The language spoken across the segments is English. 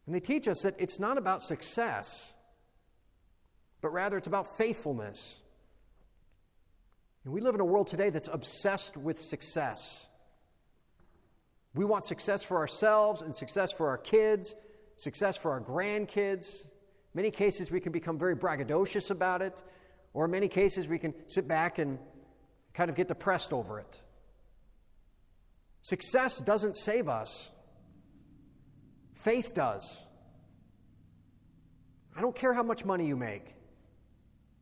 And they teach us that it's not about success, but rather it's about faithfulness. And we live in a world today that's obsessed with success. We want success for ourselves and success for our kids, success for our grandkids. In many cases, we can become very braggadocious about it, or in many cases, we can sit back and kind of get depressed over it. Success doesn't save us. Faith does. I don't care how much money you make.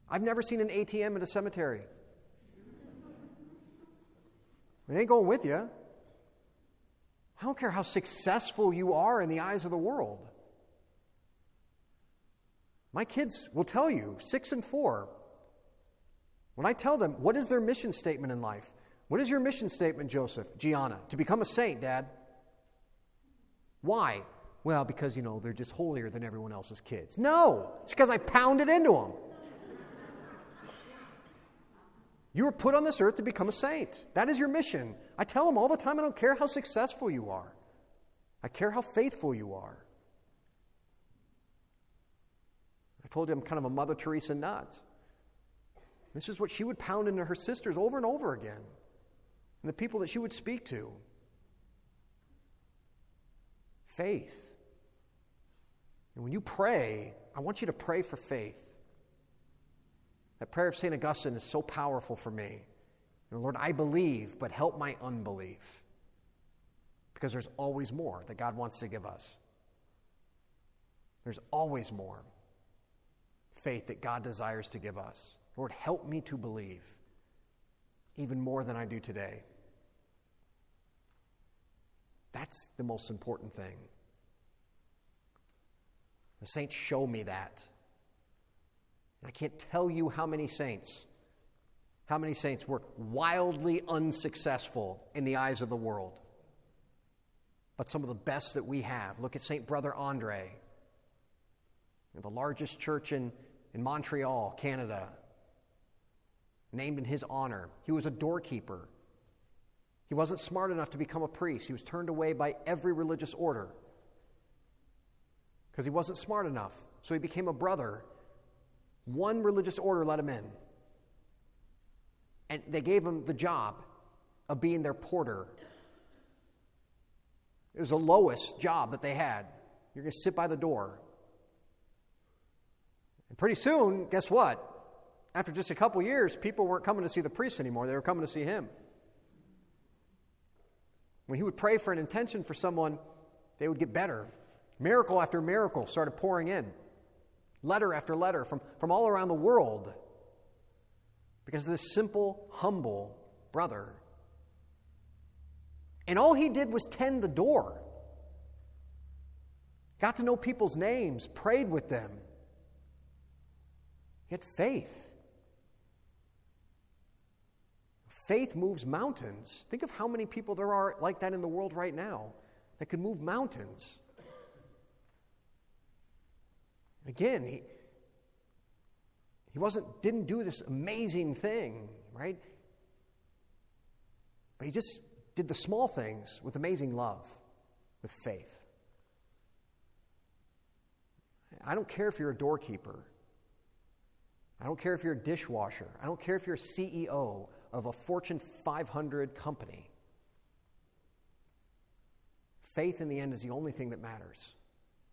I've never seen an ATM at a cemetery. It ain't going with you. I don't care how successful you are in the eyes of the world. My kids will tell you, 6 and 4, when I tell them, what is their mission statement in life? What is your mission statement, Joseph? Gianna, to become a saint, Dad. Why? Well, because, they're just holier than everyone else's kids. No, it's because I pounded into them. You were put on this earth to become a saint. That is your mission. I tell them all the time, I don't care how successful you are. I care how faithful you are. I told you I'm kind of a Mother Teresa nut. This is what she would pound into her sisters over and over again, and the people that she would speak to. Faith. And when you pray, I want you to pray for faith. That prayer of St. Augustine is so powerful for me. Lord, I believe, but help my unbelief. Because there's always more that God wants to give us. There's always more faith that God desires to give us. Lord, help me to believe even more than I do today. That's the most important thing. The saints show me that. I can't tell you how many saints were wildly unsuccessful in the eyes of the world. But some of the best that we have. Look at St. Brother Andre, the largest church in Montreal, Canada, named in his honor. He was a doorkeeper. He wasn't smart enough to become a priest. He was turned away by every religious order because he wasn't smart enough. So he became a brother. One religious order let him in. And they gave him the job of being their porter. It was the lowest job that they had. You're going to sit by the door. And pretty soon, guess what? After just a couple years, people weren't coming to see the priest anymore. They were coming to see him. When he would pray for an intention for someone, they would get better. Miracle after miracle started pouring in. Letter after letter from all around the world. Because of this simple, humble brother. And all he did was tend the door. Got to know people's names, prayed with them. He had faith. Faith moves mountains. Think of how many people there are like that in the world right now that can move mountains. Again, he didn't do this amazing thing, right? But he just did the small things with amazing love, with faith. I don't care if you're a doorkeeper. I don't care if you're a dishwasher. I don't care if you're a CEO of a Fortune 500 company. Faith in the end is the only thing that matters.